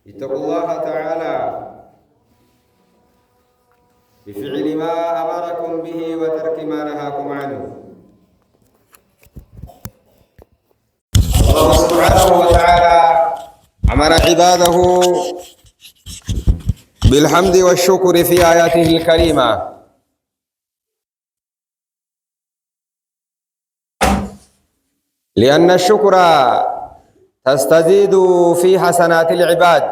اتقوا الله تعالى بفعل ما أمركم به وترك ما نهاكم عنه. الله سبحانه وتعالى أمر عباده بالحمد والشكر في آياته الكريمة، لأن الشكر تستزيد في حسنات العباد،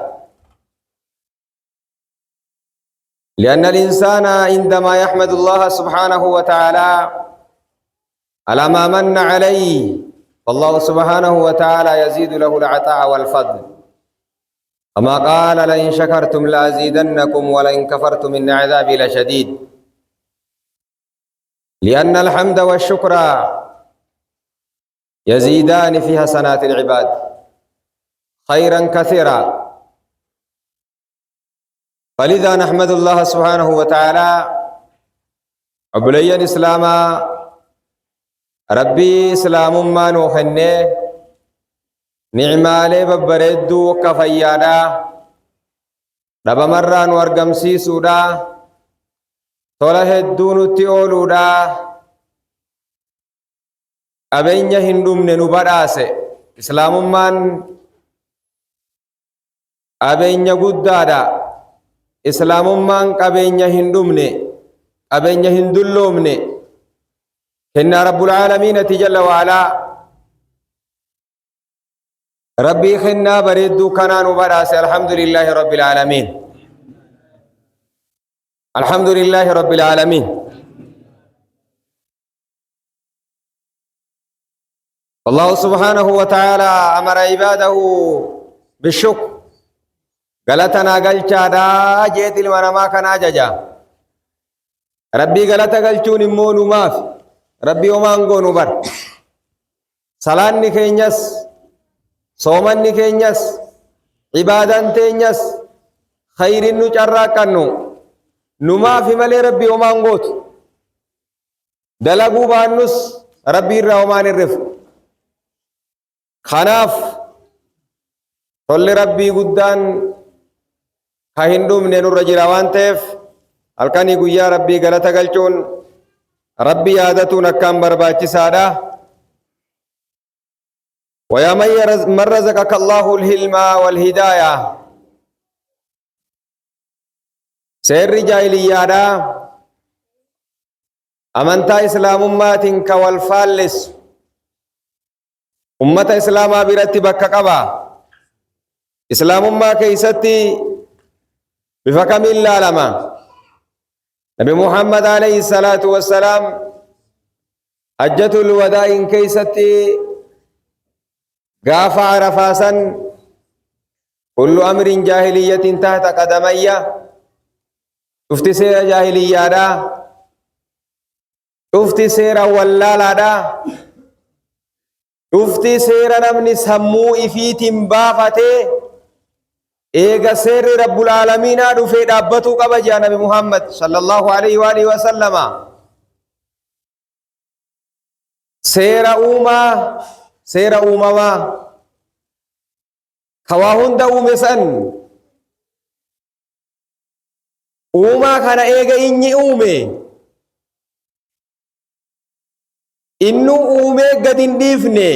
لأن الإنسان عندما يحمد الله سبحانه وتعالى على ما من عليه فالله سبحانه وتعالى يزيد له العطاء والفضل، كما قال لئن شكرتم لأزيدنكم ولئن كفرتم إن عذابي لشديد. لأن الحمد والشكر يزيدان في حسنات العباد خيرا كثيرا، فلذا نحمد الله سبحانه وتعالى. أبلي الإسلام ربي إسلام ما نوخنه نعمالي ببردو وكفيادا رب مران وارقمسي سودا طوله الدون التئولودا أبين هندوم ننبراسي إسلام من أبين قدادا إسلام من أبين هندوم أبين هندلوم إن رب العالمين تجل وعلا ربي خنا بريدو كنان وبراس. الحمد لله رب العالمين، الحمد لله رب العالمين. الله سبحانه وتعالى أمر عباده بالشكر. غلطنا غلطادا جيت المرما كان أججا ربي غلط غلطون مونو ماف ربي ومانغو نبر صلان كينيس صومن كينيس عبادان تينيس خير نجرا كنو نما في ملي ربي ومانغوت دلقو بانوس ربي الرحمن الرفق خناف طل ربي قدان هندوم ننو رجل وانتف الكاني قويا ربي غلطة غلطون ربي عادتو نكام برباچي سادا. ويا من رزقك الله الهلم والهداية سير جاهلية دا أمنتا إسلام أماتك والفالس أمة إسلام برتبك قبا إسلام ما كيستي بفكم الله لما نبي محمد عليه الصلاة والسلام حجة الوداع كيستي غافع رفاسا كل أمر جاهلية تحت قدمي شفت سير جاهلية دا شفت سير ولالا دا شفت سير نمني سمو إفيت بافته إيغا سير رب العالمين دفع دابتو قبجا نبي محمد صلى الله عليه وآله وسلم سير أوما خواهن دا أومسان أوما كان إيغا إني أومي إنو أومي قد اندفني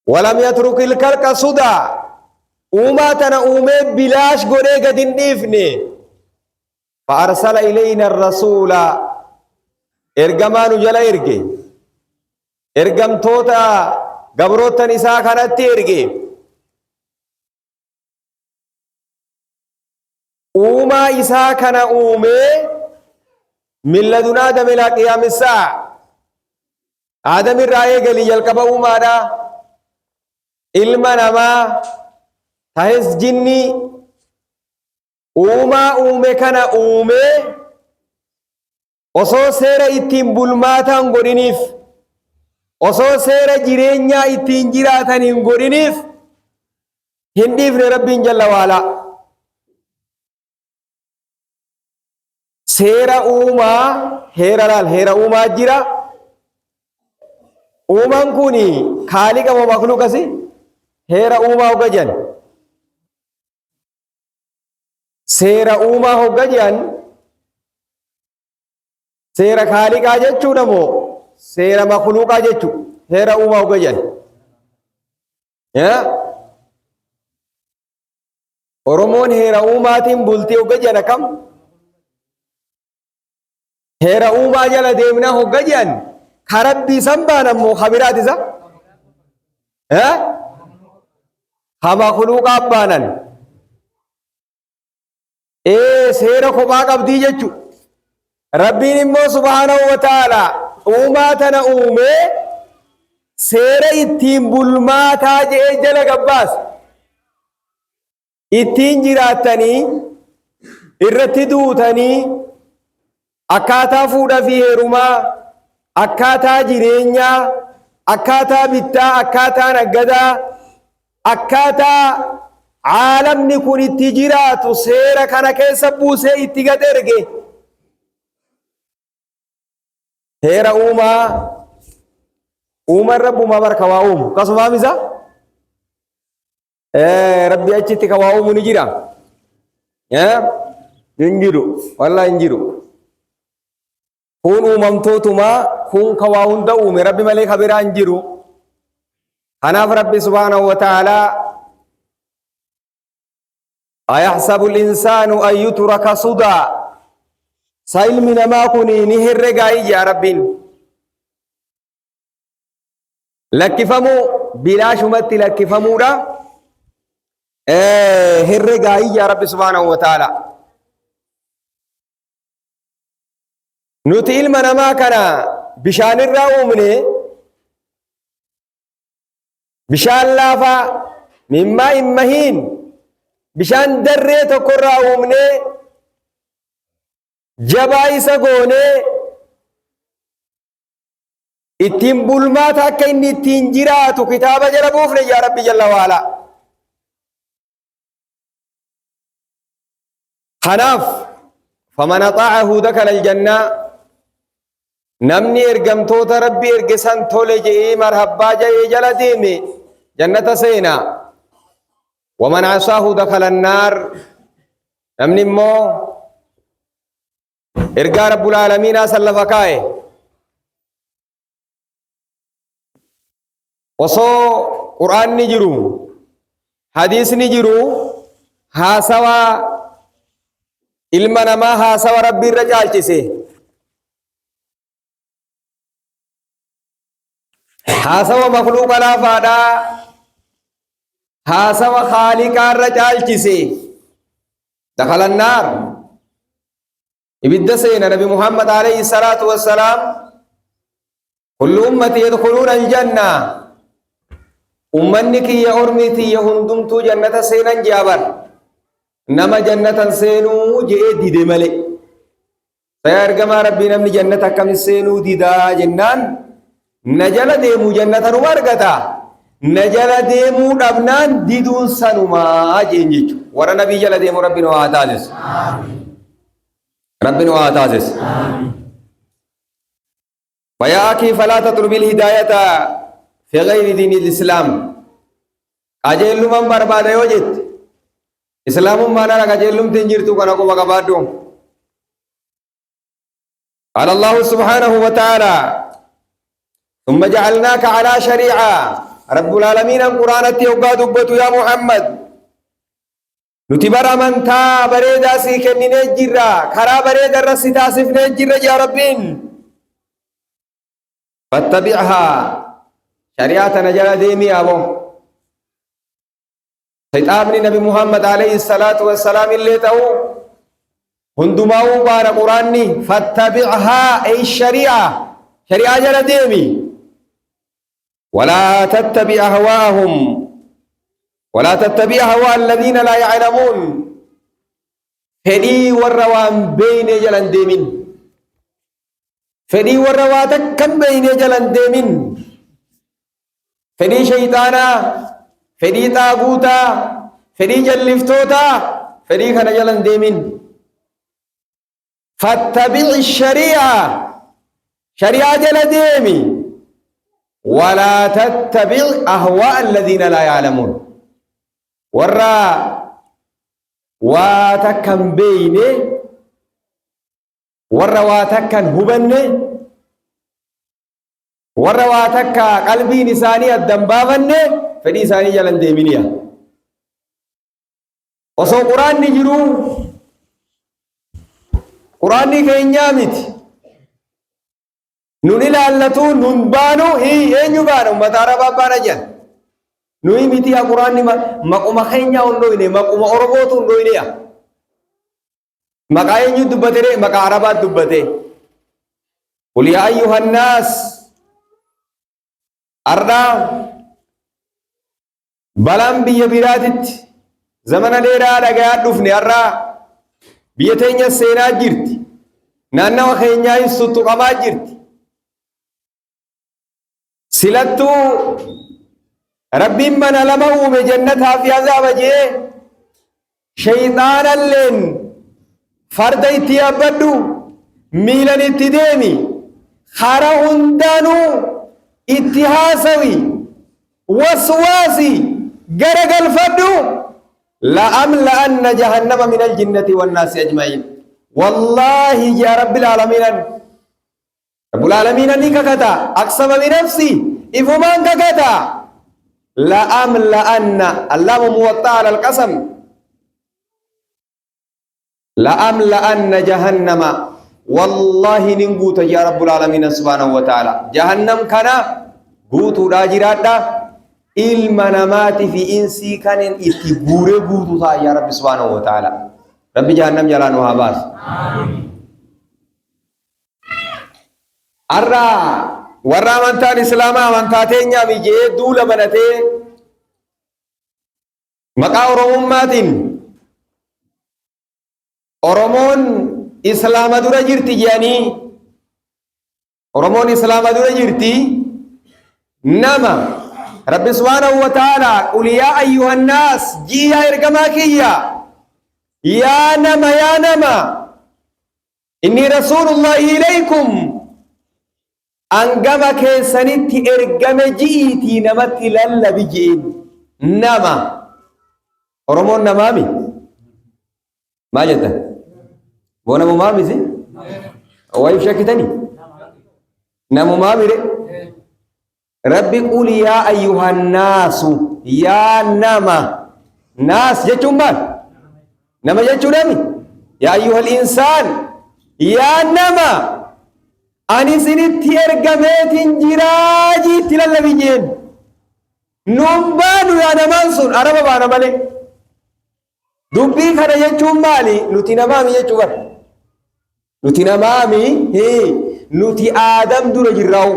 ولم يترك الكرك صدا أوما تنا أومي بلاش قري قد اندفني فأرسل إلينا الرسول إرقمان جل إرقي إرقم توتا قبروتا نساء كانت إرقي أوما إساء كان أومي من لدن آدم إلى قيام الساعة آدم الرأي قال يلقب أوما دا علما نما تهز جني أوما أومي كان أومي osoo seera ittiin bulmaataan godhiniif osoo seera jireenyaa ittiin jiraataniin godhiniif hin dhiifne rabbiin jalla waala. seera uumaa heera uumaa jira. uumaan kuni kaaliqa moo makluuqasi? heera uumaa ogajan seera uumaa hogga jiran seera kaaliqaa jechuudha moo seera makluuqaa jechuu heera uumaa hogga jiran Oromoon heera uumaatiin bultii hogga jiran akkam heera uumaa jala deemnaa hogga jiran karabbii san baanan moo kabiraatisa ha makluuqaa baanan seera kophaa qabdii jechu rabbiin immoo subhaanahu wa ta'ala uumaa tana uumee seera ittiin bulmaataa jedhee jala gabbaas ittiin jiraattanii irratti duutanii akkaataa fuudha fi heerumaa akkaataa jireenyaa akkaataa bittaa akkaataa naggadaa akkaataa caalamni kun itti jiraatu seera kana keessa buusee itti gad erge heera uumaan rabbuma barka waa uumu kasumaam isa rabbi achitti ka waa uumu ni jira hin jiru wallaahi hin jiru kun uumamtootuma kun ka waa hunda uume rabbi malee ka biraa hin jiru kanaaf rabbi subhaanahu wa ta'aalaa أيحسب الإنسان أن يترك سدى سائل من ما كوني نهر رجعي يا ربين لك فمو بلا شمت لك فمو را هر رجعي يا رب سبحانه وتعالى نتيل من ما كان بشان الراومني بشان لافا مما إمهين bishaan darree tokkorraa uumnee jabaa isa goonee ittiin bulmaata akka inni ittiin jiraatu kitaaba jala buufne yaa rabbi jalla waala kanaaf faman axaacahu dakala aljannaa namni ergamtoota rabbi erge san tole je'ee marhabbaa ja'ee jala deeme jannata seenaa ومن عصاه دخل النار نمني مو إرجع رب العالمين أسأل فكاي وصو قرآن نجرو حديث نجرو ها سوا علمنا ما ها سوا ربي الرجال جسي ها سوا مخلوق لا فادا هاسوا خالق الرجال جسي دخل النار إبدا سينا نبي محمد عليه الصلاة والسلام كل أمتي يدخلون الجنة أمنك يا أرمتي يا هندمتو جنة سينا جابر نما جنة سينو جئ دي ملك سيرجم ربي نمني جنة كم سينو ديدا جنان نجل ديمو جنة نورغتا نجل ديمو دبنان ديدون سنما جنجيچو ورا نبي جل ديمو ربنا واتازس ربنا واتازس فياكي فلا تطلب الهداية في غير دين الإسلام أجلهم من برباد يوجد إسلام ما نرى أجلهم تنجرتو كنكو مقبادو قال الله سبحانه وتعالى ثم جعلناك على شريعة رب العالمين القرآن التوقع دبتو يا محمد نتبر من تا بريدا سيك من الجرة خرا بريدا رسي تاسف من الجرة يا ربين فاتبعها شريعة نجل ديمي أبو خطابني نبي محمد عليه الصلاة والسلام اللي تهو هندماو بار قرآني فاتبعها أي الشريعة شريعة جل ديمي ولا تتبع أهواءهم ولا تتبع أهواء الذين لا يعلمون فدي والروان بين جلن ديمين فدي والرواتك كم بين جلن ديمين فدي شيطانا فدي طاغوتا فدي جلفتوتا فدي كان جلن ديمين فاتبع الشريعة شريعة جل ديمي ولا تتبع أهواء الذين لا يعلمون واتكن بينه ورواتكن هبنه ورواتك قلبي نساني الدنبابنه فدي ساني جلن ديمينيا وسو قرآن نجرو قرآن كينيامت نوني لالتو ننبانو هي ينبانو مدارا بابانا جن نوي ميتي قرآن مقوم خينيا ونويني مقوم أربوتو ونويني مقاين دبته مقا عربات دبته قل يا أيها الناس أردا بلام بيا براتت زمن ديرا دغا دفني أردا بيتينيا سينا جرت نانا وخينيا يسوتو قما جرت سلتو ربي من لمو بجنتها في عذاب جي شيطان اللين فرد اتيابدو ميلان اتديمي خارا هندانو اتهاسوي وسواسي غرقل فدو لأملأن جهنم من الجنة والناس أجمعين والله يا رب العالمين رب العالمين أنك كتا أقسم بنفسي إفمان كتا لأملأن اللام موطأ على القسم لأملأن جهنم والله ننقوت يا رب العالمين سبحانه وتعالى جهنم كان قوتو راجرادا المنامات في إنسي كان اتبور قوتو يا رب سبحانه وتعالى رب جهنم جلانوها باس أرى ورّا منتان إسلاما منتاتين يامي جي دولة بنتي مقا أرمومات أرمون إسلام دورة جرتي جاني أرمون إسلام دورة جرتي نما رب سبحانه وتعالى قل يا أيها الناس جيها إرقماكية يا نما إني رسول الله إليكم أنقم كيسانيت إرقم جيتي نمت للا بجين نما أرمون نمامي ما جدا بونا ممامي زي ويف شاكتني نمو مامي ربي قول يا أيها الناس يا نما ناس جتشم بان نما جتشو نمي يا أيها الإنسان يا نما أني سنتي إرقمت جراجي تلال بجين نمبانو يا نمانسون أربا بانا مالي دبي كان جتشم مالي نتي نمامي جتشو بان نتي نمامي هي نتي آدم دور جراو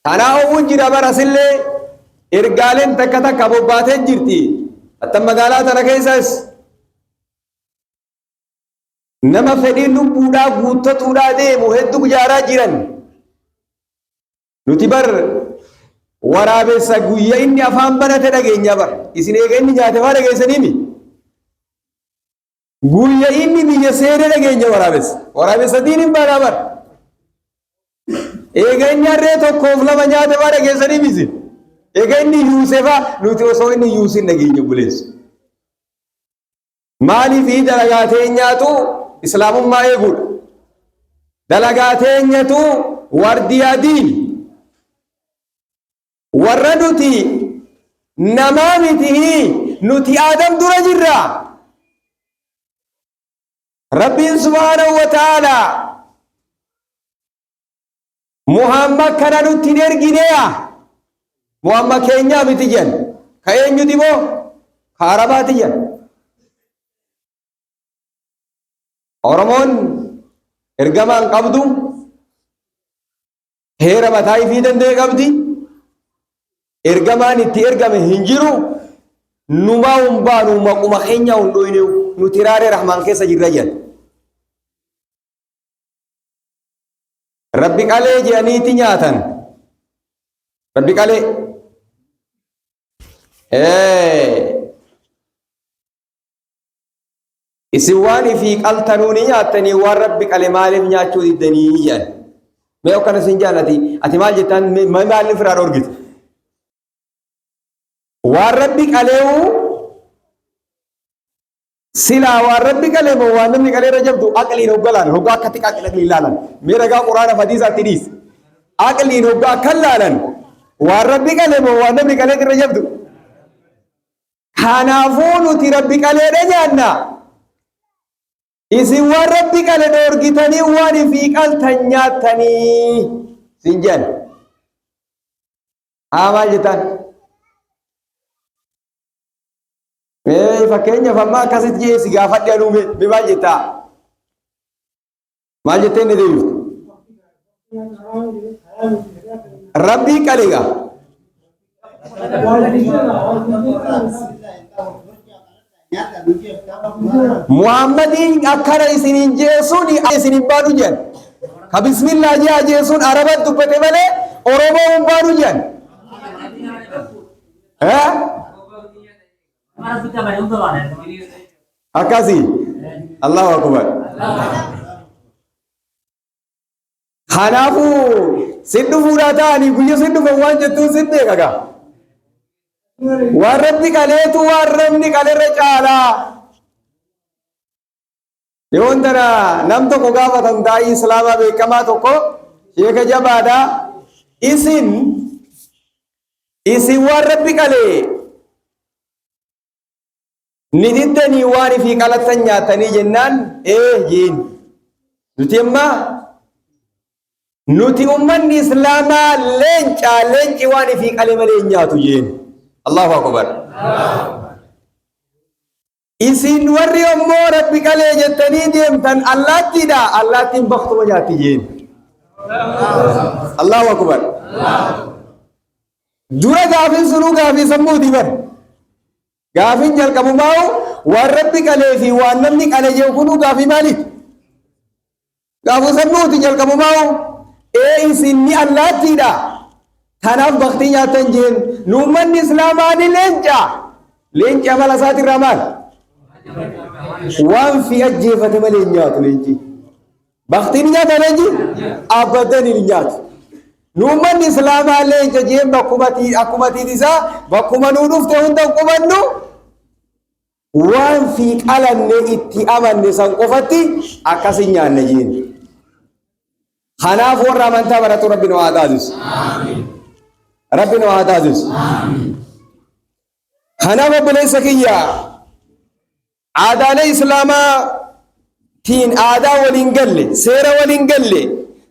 أنا أقول جرا براسلة إرجالين تكتا كابوباتين جرتي أتم مقالات أنا كيساس نما فدين نبودا غوتا تودا دي مهدو بجارا جيران نتبر ورابي ساقوية إني أفهم بنا تدقين جبر إسين إيقين نجاتي فارق إسانيمي قوية إني بيجسير دقين جبر ورابي سدين بنا بر إيقين نرى توقف لما نجاتي فارق إسانيمي سين إيقين يوسفا نتي وصوين يوسين دقين جبليس مالي في دلقاتين نياتو إسلام ما يقول دلقاتين نياتو ورديا دين وردتي نمامته نتي آدم دور جرا ربي سبحانه وتعالى محمد كان نتي نرقينيا محمد كينيا بتجن كأين يدبو خارباتيا أرمون إرجمان قبضو هيرا متاي في دندة قبضي إرجمان إرجام هنجرو نما أمبارو ما كم خينيا ونوينيو نتيرار رحمان كيسا جرّيان ربي قالي جاني تنياتن ربي قالي إسواني في قلتنوني أتني ورب كلمات نياتشو الدنيا ما يوكل سنجانتي أتمال جتان ما مال فرار أورجت warabbi qaleewu sila warabbi qaleewu waan namni qalee rajabdu aqliin hoggalan hoggaa akkatti aqli ilaalan mee ragaa quraana hadiisaatti dhiis aqliin hoggaa akka ilaalan warabbi qaleewu waan namni qalee rajabdu kanaafuu nuti rabbi qaleedha nyaanna isin waan rabbi qale dhoorgitanii waan fi qaltan nyaatanii sinjan maal jettan fakkeenyaaf amma akkasitti jeesi gaafadhe anuume mi maal jettaa maal jettee inni deebiftu rabbii qalega Muhammadin akkana isinin jeesuun isinin baadu jen ka bismillah jaa jeesuun arabat dubbate malee oromoo hin baadu jen akkasi Allahu akbar kanaafuu siddu fuudhaa ta'anii guyya siddu waan jettuun sidde kaga waan rabbi qaleetu waan rabni qalerra caalaa yoon tana nam tokko gaafatan daa'ii islaamaa beekamaa tokko sheeka jabaadha isin waan rabbi qalee ni diddanii waan fi qalattan nyaatanii jennaan jiin nuti ummanni islaamaa leenci waan fi qalee malee nyaatu jeen Allahu akbar isin warri ammoo rabbi qalee jettanii deemtan allaattiidha allaattiin baktuma nyaatti jeen Allahu akbar dura gaafin sunuu gaafii sammuuti bar gaafin jalqabumaa'u waan rabbi qalee fi waan namni qale jeu kunuu gaafii maaliif gaafuu sammuuti jalqabumaa'u isin ni allaattiidha kanaaf baktii nyaatan jeen nu ummanni islaamaa ni leenci amala isaatirraa maal waan fi ajjeefate malee nyaatu leenci baktii ni nyaata leenci abadan ni nyaatu nu ummanni islaamaa leenca jeen bakkumatiin isaa bakkuma nuu dhufte hunda qubannu waan fi qalanne itti amanne san qofatti akkasin nyaanne jeen kanaaf warra amantaa baratu rabbi nu haa taasisu rabbi nu haa taasisu kanaaf obboleessa kiyya aadaalee islaamaatiin aadaa waliin galle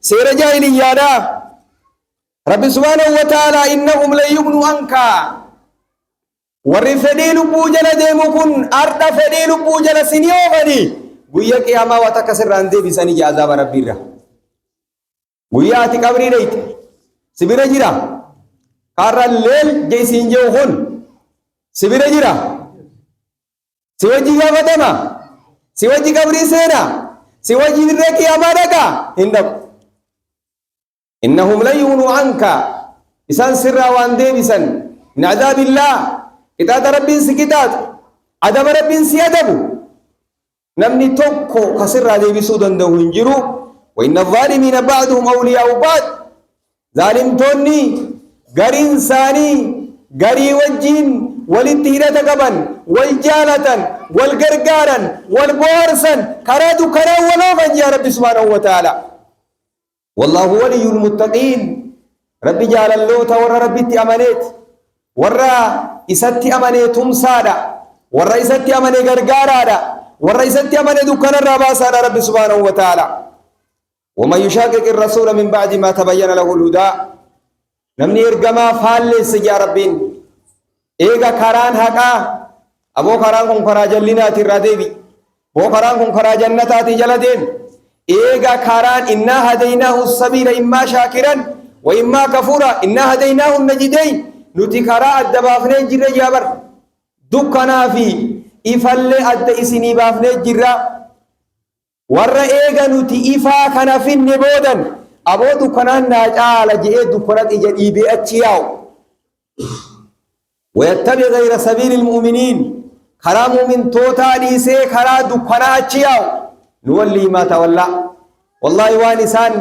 seera jaahiliyyaadhaa rabbi subhaanahu wa ta'aalaa innahum lan yugnuu ankaa warri fedhii lubbuu jala deemu kun arda fedhii lubbuu jala sinii oofanii guyya qiyaamaa waan takka sirraan deebisanii jaazaaba rabbiirra guyyaa ati qabrii dhayte sibira jira karra leel jeesiin jeu kun sibira jira si wajji gaafatama si wajji qabrii seena si wajji dirree qiyaamaa dhaqa hin dhaqu innahum lan yugnuu anka isaan sirraa waan deebisan min adaabillah qixaata rabbiin si qixaatu adaba rabbiin si adabu namni tokko ka sirraa deebisuu danda'u hin jiru وإن الظالمين بعضهم أولياء بعض ظالم توني غرين ساني غري وجين والاتهادة قبن والجالة والغرغارا والبورسا كرادو كرا ولوفا يا رب سبحانه وتعالى والله ولي المتقين ربي جعل اللوتا ورى ربي أمانيت ورى إساتي أمانيتهم سادا ورى إساتي أماني غرغارا ورى إساتي أماني دكان الرباسا رب سبحانه وتعالى ومن يشاقق الرسول من بعد ما تبين له الهدى نمني ارقما فالس يا ربين ايغا كاران حقا ابو كاران كن كرا جلنات الرديبي بو كاران كن كرا جنتات جلدين ايغا كاران إنا هديناه السبيل إما شاكرا وإما كفورا إنا هديناه النجدين نتي كرا الدبافنين جر جابر دكنا في إفل أد إسني بافنين جر warra eega nuti ifaa kana finne boodan aboo dukkanaan naa caala je'ee dukkanat ija dhiibee achi yaa'u wayattabi gayra sabiili ilmu'miniin karaa mu'mintootaa dhiisee karaa dukkanaa achi yaa'u nu wallii maa tawallaa wallaahi waan isaan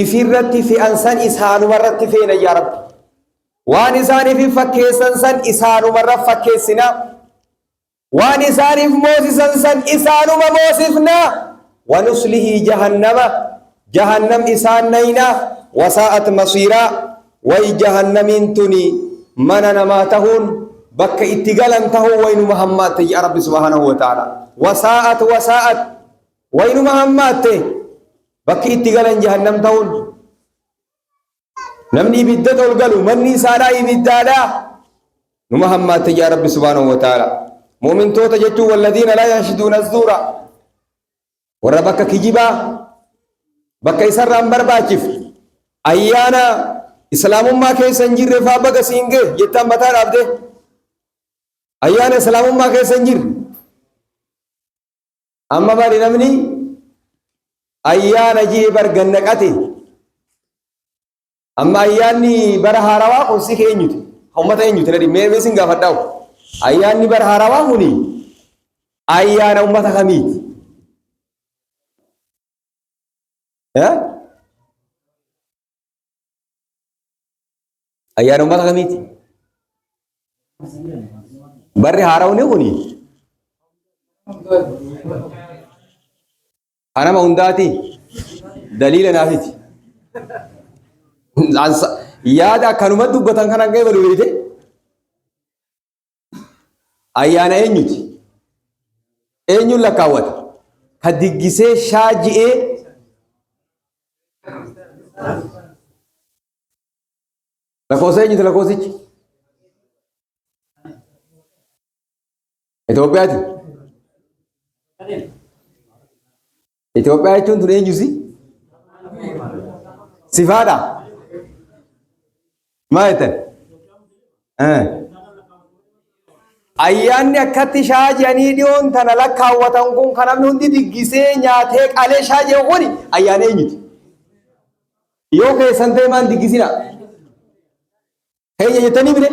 ifirratti fe'an san isaanumarratti feena yaa rabbi waan isaaniif fakkeessan san isaanumarra fakkeessina waan isaaniif moosisan san isaanuma moosifna wanuslihi jahannama jahannam isaan nayna wasaa'at masiira way jahannamin tuni mana namaa tahuun bakka itti galan tahuu waynuma hammaatte ya rabbi subhanahu wa ta'ala wasaa'at waynuma hammaatte bakki itti galan jahannam tahuun namni ibidda tolgalu manni isaadhaa ibiddaadhaa numa hammaatte ya rabbi subhanahu wa ta'ala mu'mintoota jechuun walladhiina laa yanshiduuna azzuura warra bakka kijibaa bakka isarraan barbaachif ayyaana islaamummaa keessa hin jirre faa baga siin gee jettaan mataa dhaabde ayyaana islaamummaa keessa hin jirre amma bari namni ayyaana jee bargannaqate amma ayyaanni bara haarawaa kun si keenyuti ummata eenyuti nadi mee sin gaafadhaawu ayyaanni bara haarawaa kuni ayyaana ummata kamiiti ayyaana ummata kamiiti barri haarawni kuni anama hundaati daliila naafiti yaada akkanuma dubbatan kanan ga'e balu beeyte ayyaana eenyuti eenyuun lakkaawwata ka diggisee shaaji'ee lakkoofsa eenyuti lakkoofsichi Itoophiyaati Itoophiyaa jechuun tun eenyusi sifaadha maal jettan ayyaanni akkatti shaaji'anii dhiyoon tana lakkaawwatan kun kan namni hundi diggisee nyaatee qalee shaaji'e kuni ayyaana eenyuti yoo keessan ta'e maan diggisina keenya jettanii bire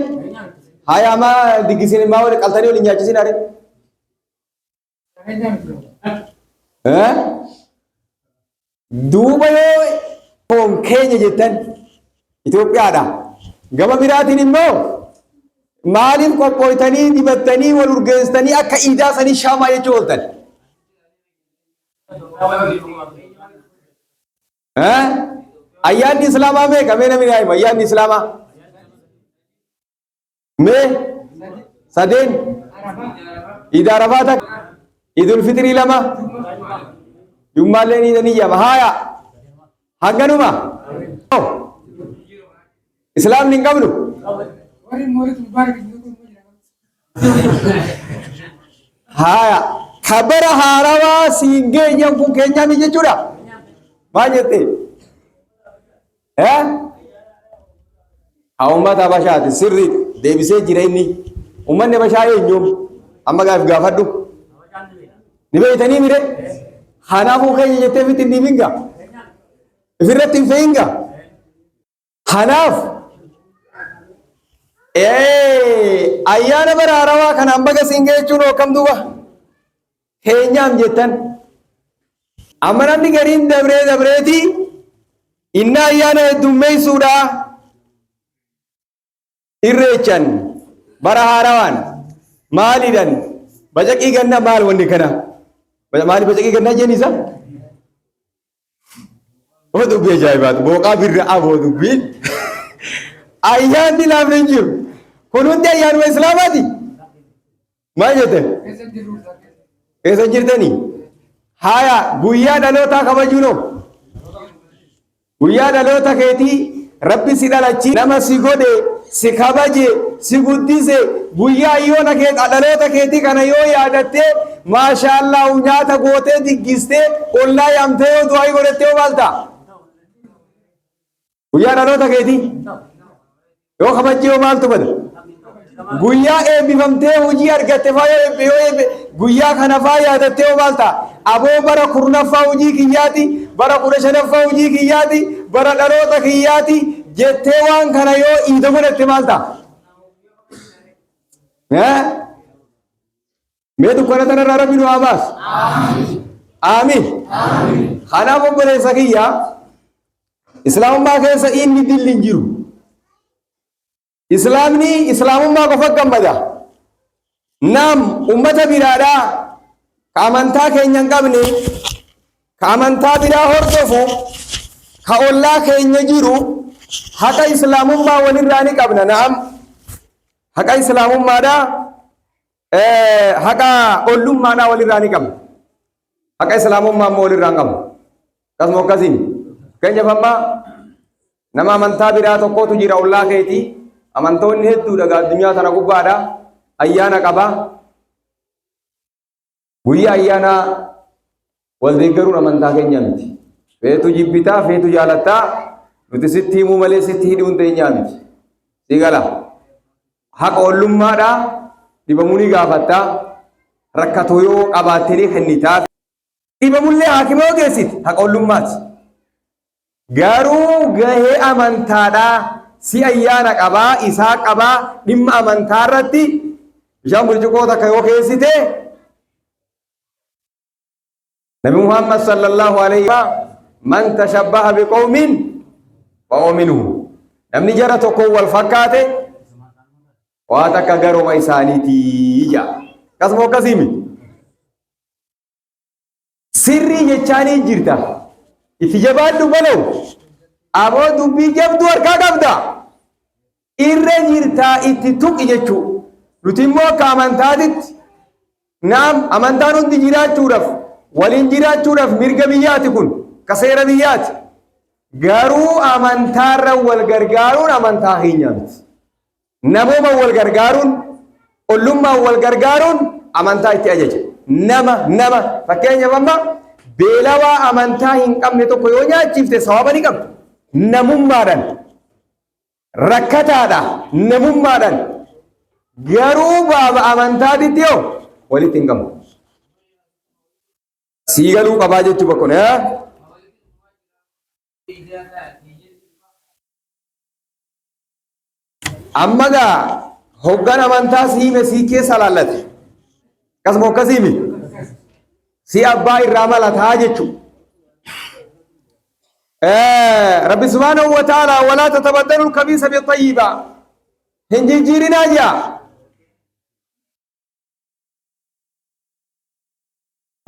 haya maa diggisine maa wali qaltanii wali nyaachisina re duuba yoo koon keenya jettan Itoophiyaadha gama biraatiin immoo maaliif qophooytanii dibattanii wal urgeessitanii akka iidaa sanii shaamaa jechuu ooltan ayyaanni islaamaa meeqa mee namni hima ayyaanni islaamaa mee sadeen iida arafaa takka idul fitrii lama jummaallee ni jama haya hanganuma islaamni hin qabnu haya kabara haarawaa siin geenyan kun keenyaami jechuudha maal jette haa ummata Habashaati sirri deebisee jira inni ummanni Habashaa eenyuum amma gaafadhu ni beeytanii mire kanaafuu keenya jettee fitti hin dhiibinga ifirratti hin fe'inga kanaaf ayyaana bara haarawaa kanaan baga siin ga'e jechuun hokkam duuba keenyaam jettan amma namni gariin dabreeti inni ayyaana heddummeessuudha irreechan bara haarawaan maaliidhan bacaqii ganna maal wanni kana maali bacaqii ganna jenisa o dubbii ajaa'ibaatu booqaa birra aboo dubbiin ayyaanni laafne hin jiru kun hundi ayyaanuma islaamaati maal jette keessa jirtanii haya guyyaa dhalootaa kabajuunoo guyyaa dhaloota keetii rabbi si dhalachi nama si godhe si kabaje si guddise guyyaa ayyoona kee dhaloota keetii kana yoo yaadatte maashaallah nyaata gootee diggistee ollaa yaamtee yoo du'aa godhattee yoo maalta guyyaa dhaloota keetii yoo kabajje yoo maaltu bada guyyaa eebbifamtee hojii argatte faa yoo guyyaa kana faa yaadattee yoo maalta aboo bara kurnaffaa hojii kiyyaati bara 15ffaa hojii kiyyaati bara dhaloota kiyyaati jettee waan kana yoo iida godhatte maalta mee dukkana tanarraa rabbi nu haa baasu amiin kanaaf obboleessa kiyya islaamummaa keessa inni dilli hin jiru islaamummaa qofa gammada. Nam ummata biraadhaa ka amantaa keenya hin qabne ka amantaa biraa hordofu ka ollaa keenya jiru haqa islaamummaa walirraa ni qabna. Naam haqa islaamummaadhaa haqa ollummaadhaa walirraa ni qabna. Haqa islaamummaa ammoo walirraa hin qabnu. Akkasuma akkasiin keenya fammaa nama amantaa biraa tokkotu jira ollaa keetii. Amantoonni hedduudha addunyaa tana gubbaadha. Ayyaana qaba. Guyyaa ayyaana wal deeggaruun amantaa keenya miti. Feetu jibbitaa, feetu jaalattaa. Nuti sitti himuu malee sitti hidhuun teenyaa miti. Sigala. Haqa ollummaadha. Dhibamuu ni gaafattaa. Rakkatoo yoo qabaattee kennitaaf. Dhibamullee haakima ogeessiti. Haqa ollummaati. Garuu gahee amantaadhaa. Si ayyaana qabaa, isaa qabaa, dhimma amantaa irratti bishaan burcuqoo takka yoo keessite Nabi Muhammad sallallahu alaihi wa man tashabbaha biqawmin fa huwa minhum. Namni jara tokko wal fakkaate waa takka garuma isaaniitii jaa. Akkasuma akkasiimi. Sirrii jechaanii jirta. Itti jabaadhu baloo. Aboo dubbii jabdu harkaa qabda. Irra jirtaa itti tuqi jechuu. Nuti immoo akka amantaatitti naam amantaan hundi jiraachuudhaaf waliin jiraachuudhaaf mirga biyyaati kun ka seera biyyaati. Garuu amantaarra wal gargaaruun amantaa keenya miti. Namooma wal gargaaruun ollummaan wal gargaaruun amantaa itti ajaja. Nama fakkeenyaaf amma beelawaa amantaa hin qabne tokko yoo nyaachifte sawaba ni qabdu. Namummaadhaan rakkataadha namummaadhaan garuu baaba amantaatitti yoo walitti hin qabu. Sii galuu qabaa jechuu bakkoon amma gaa hoggan amantaa sii hime sii keessa laallate akkasuma akkasiimi sii abbaa irraa malataa jechuu. رب سبحانه وتعالى ولا تتبدلوا الخبيث بالطيب هنجي جيرنا جا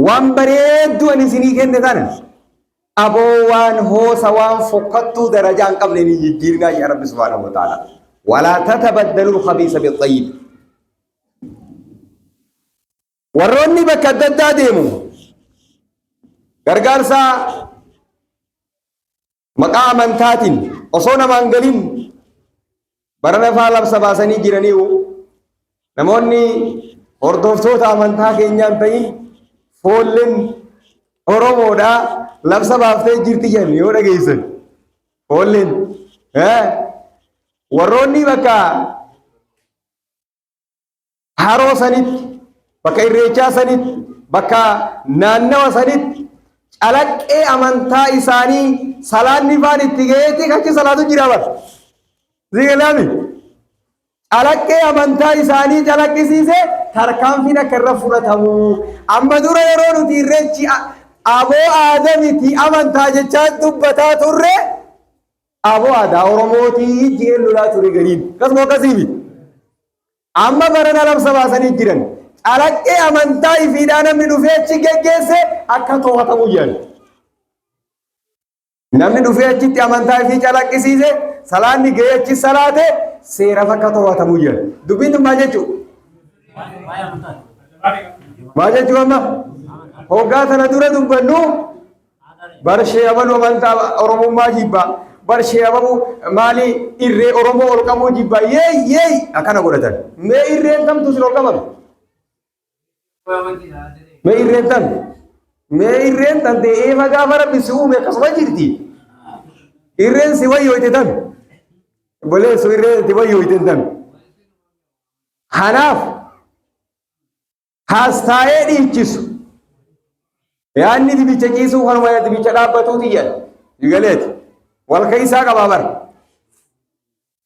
وان بريد أن سنيك النتان أبو وان هو سوان فقطوا درجان قبل أن يجيرنا يا رب سبحانه وتعالى ولا تتبدلوا الخبيث بالطيب وروني بكدد ديمو غرغرسا maqaa amantaatiin osoo namaan galin barana faa labsa baasanii jiraniiru namoonni hordoftoota amantaa keenyaan ta'in foolleen Oromoodhaa labsa baaftee jirti jedhan yoo dhageessan foolleen warroonni bakka haroo sanitti bakka irreechaa sanitti bakka naannawa sanitti calaqqee amantaa isaanii salaanni faan itti ga'eetti kachi salaatu jira bar. Zigalami. Calaqqee amantaa isaanii calaqqisiise tarkaanfiin akka irra fudhatamu. Amma dura yeroo nuti irreechi aboo aadamiti amantaa jechaa dubbataa turre aboo aadaa Oromootii jeen lolaa ture gariin. Akkasuma akkasiimi. Amma barana labsa baasanii jiran. Calaqqee amantaa ifiidhaa namni dhufee achi geggeesse akka to'atamu jedhan. Namni dhufee achitti amantaa ifii calaqqisiise salaanni ga'ee achi salaate seeraaf akka to'atamu jedhan. Dubbiin tun maal jechuu? Maal jechuu amma? Hoggaa tana dura dubbannu barshee abaluu amantaa Oromummaa jibbaa. Barshee abaluu maali irree Oromoo ol qabuu jibbaa. Yeey akkana godhatan. Mee irreen kamtu sin ol qabame? Mee irreen tan ta'ee gaafa rabbi si uume akkasuma jirti. Irreen si wayyooyte tan. Boleessu irreen si wayyooyte tan. Kanaaf haastaa'ee dhiichisu. Yaanni dibicha ciisuu kanuma dibicha dhaabbatuuti jedha. Digaleeti. Wal keessaa qabaa bara.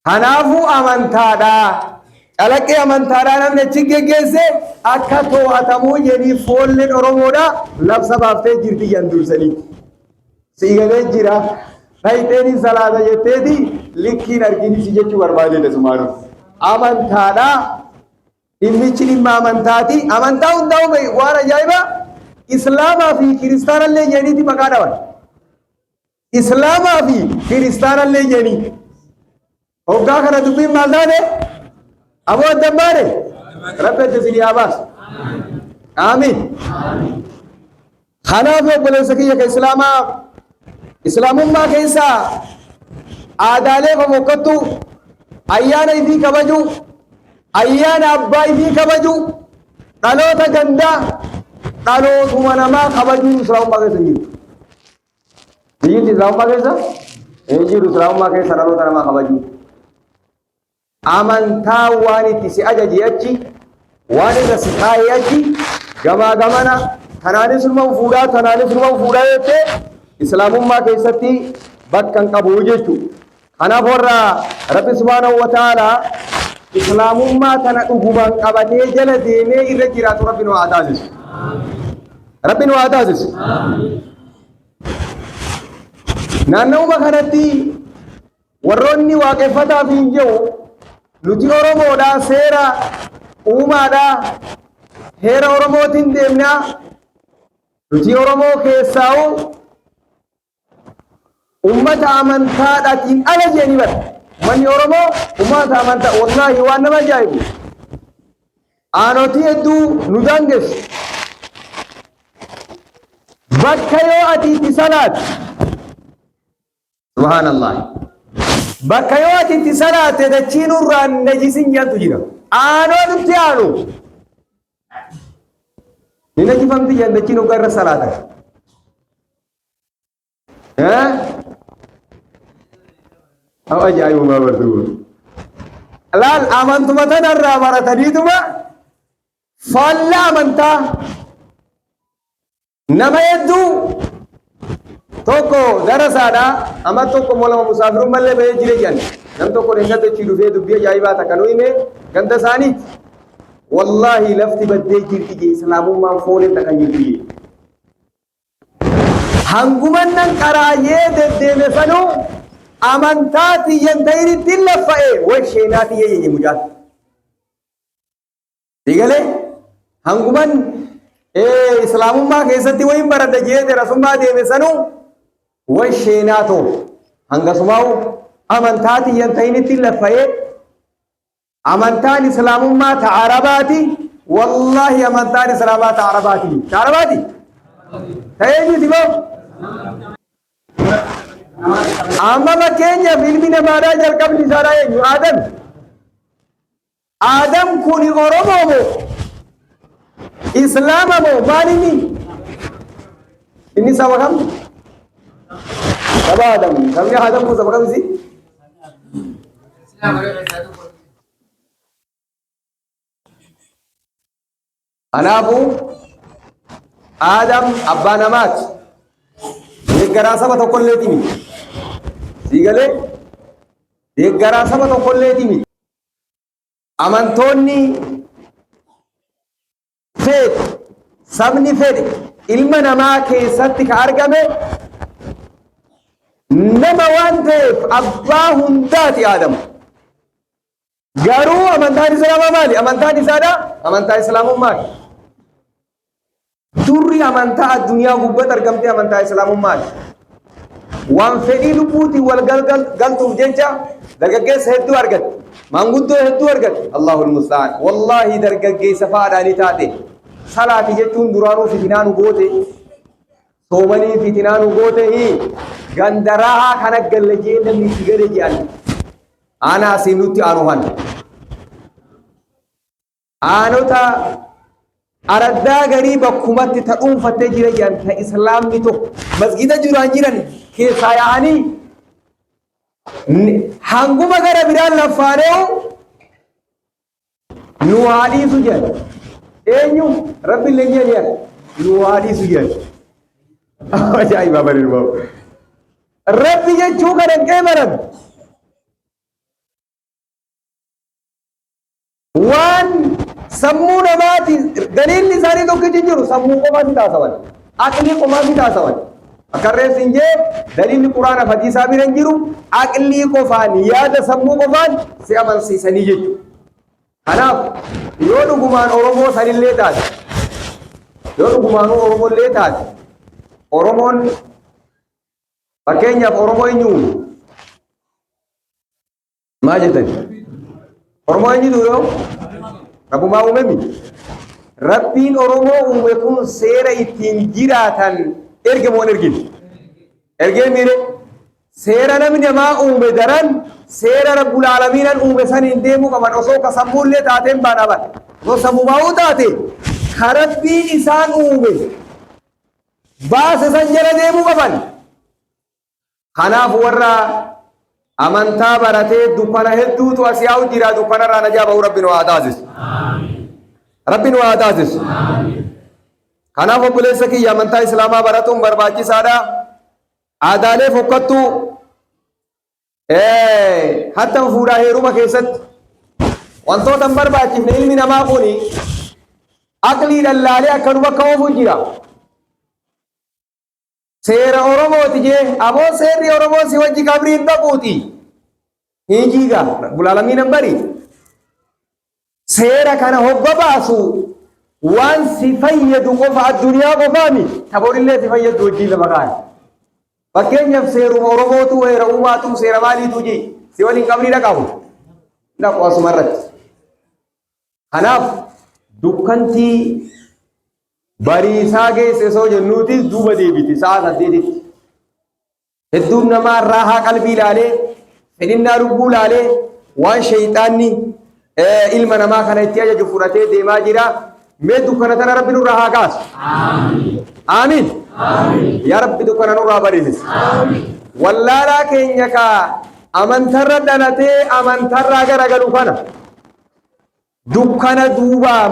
Kanaafuu amantaadhaa. Calaqqee amantaadhaa namni achi geggeesse akka to'atamuu jedhanii foolleen Oromoodhaa labsa baaftee jirti jedhan dursanii. Siigalee jira. Taayiteen salaata jetteeti likkiin arginisi jechuu barbaadeedha sumaanuun. amantaadha. Dhimmichi dhimma amantaati. Amantaa hundaa'u waan ajaa'iba islaamaa fi kiristaanallee jedhaniiti maqaa dhaban. Islaamaa fi kiristaanallee jedhanii hoggaa kana dubbiin maal taate aboo adda baane rabbi adda isinii haa baasu. Amiin. Kanaaf obboleessa kiyya ka islaamummaa keessaa aadaalee fofokkattu ayyaana ifii kabaju ayyaana abbaa ifii kabaju dhaloota gandaa dhalootuma namaa kabajuun islaamummaa keessa jiru. Biyyitti islaamummaa keessa jiru islaamummaa keessa dhaloota namaa kabaju. Amantaa waan itti si ajaje achi waan irra si kaa'ee achi gamaa gamana kanaanis ilma fuudhaa jettee islaamummaa keessatti bakka hin qabu jechuudha. Kanaaf warra Rabbi subhaanahu wa ta'aalaa islaamummaa tana dhugumaan qabatee jala deemee irra jiraatu Rabbi nu haa taasisu. Rabbi nu haa taasisu. Naanna'uma kanatti warroonni waaqeffataaf hin jiru nuti Oromoodhaa seera uumaadhaa heera Oromootiin deemnaa nuti Oromoo keessaa'u ummata amantaadhaatiin ala jeeni bara manni Oromoo ummata amantaa wallaahi waan nama ajaa'ibu aanotii hedduu nu daangessu bakka yoo ati itti salaate subhaanallah bakka yoo ati itti salaate dachiin irraan najisin nyaatu jira aanoo nutti aanu ni najifamti jan dachiin ugarra salaata aw ajaa'ibu maa bartuun laal amantuma tanarraa barataniituma faalla amantaa nama hedduu tokko darasaadha amma tokko molama musaafiruun mallee bahee jire jedhan nam tokko dhengata ichi dhufee dubbii ajaa'ibaa takka nu hime ganda isaaniiti wallaahi lafti baddee jirti je islaamummaan foonee takkan jirti je hangumannan qaraayee deddeeme sanuu amantaati yantayiritti laffa'e way sheenaati yeyye mujaati digalee hanguman islaamummaa keessatti wayin baradda jeete rasummaa deeme sanuu way sheenaato hangasumaa'u amantaati yantayiritti laffa'e amantaan islaamummaa ta arabaati wallaahi amantaan islaamaa ta arabaati ta'ee jirti moo amma fakkeenyaaf ilmi namaadhaa jalqabni isaadhaa eenyu Aadam kuni Oromoo moo Islaama moo maal inni saba kam saba Aadam sabni Aadam kun saba kamisi kanaafu Aadam abbaa namaati deeggaraa saba tokkolleeti miti siigalee deeggaraa saba tokkolleeti miti amantoonni fedhe sabni fedhe ilma namaa keessatti ka argame nama waan ta'eef abbaa hundaati Aadam garuu amantaan islaamaa maali amantaan isaadha amantaa islaamummaati turri amantaa addunyaa gubbatti argamte amantaa islaamummaati waan fedhii lubbuutiin wal galtuuf jecha dargaggeessa hedduu argatte maanguddoo hedduu argatte Allahul musta'an wallaahi dargaggeessa faadhaanii taate salaati jechuun duraanuu fitinaanu goote soomanii fitinaanu goote gandaraa kana gallajee namni itti gale jedhan aanaa asiin nutti aanuhan aanota araddaa garii bakkumatti ta dhuunfattee jira jedhan ta islaamni tokko masgida jiraan jiran keessaa yaa'anii hanguma gara biraan laffaanee'u nu haadhiisu jedhan eenyu rabbi illee jedhan nu haadhiisu jedhan ajaa'ibaa bareedu rabbi jechuu kana qeebaran waan sammuu namaati daliilli isaanii tokkichi jiru sammuu qofaatti taasawan aqlii qofaatti taasawan akarrees hin jee daliilli quraana hadiisaa bira hin jiru aqlii qofaan yaada sammuu qofaan si amansiisanii jechuudha Kanaaf yoo dhugumaan Oromoo sanillee taate, yoo dhugumaan Oromollee taate, Oromoon fakkeenyaaf Oromoo eenyu maal jettan? Oromoo eenyu yoo Rabbumaa uumame Rabbiin Oromoo uume kun seera ittiin jiraatan erge moo ergine? Ergee mire seera namni namaa uume daran seera Rabbul Aalamiin uume saniin deemuu qaban osoo ka sammuullee taateen baanaban osoo sammumaa'uu taate ka Rabbiin isaan uume baase san jala deemuu qaban. Kanaaf warra amantaa baratee dukkana hedduutu as yaa'u jira. Dukkanarraa najaa bahuu Rabbiin waa taasisu. Rabbiin waa taasisu. Kanaaf obboleessa kiyya amantaa Islaamaa baratuun barbaachisaadha. Aadaalee fokkattuu hatta fuudhaa heeruma keessatti wantoota hin barbaachifne ilmi namaa kuni aqliidhaan laalee akkanuma akka oofu jira. Seera Oromooti jee aboo seerri Oromoo si wajji qabrii hin dhaquuti. Hin jiiga Rabbul Aalamiin hin bari. Seera kana hogga baasu waan si fayyadu qofa addunyaa qofaami taborillee si fayyadu wajjin lama kaaya. Fakkeenyaaf seeruma Oromootu heera uumaatu seera maaliitu ji si waliin qabrii dhaqabu dhaqu asuma irratti. Kanaaf dukkantii bariisaa geesse soo jennuutis duuba deebiti sa'a saddeetitti. Hedduun namaa raahaa qalbii ilaalee fedhinnaa lubbuu ilaalee waan shayxaanni ilma namaa kana itti ajaju fudhatee deemaa jira. Mee dukkana tana Rabbi nurraa haa kaasu. Amiin. Yaa Rabbi dukkana nurraa bariisis. Wallaalaa keenya ka amantarra dhalatee amantarraa garagalu kana dukkana duubaa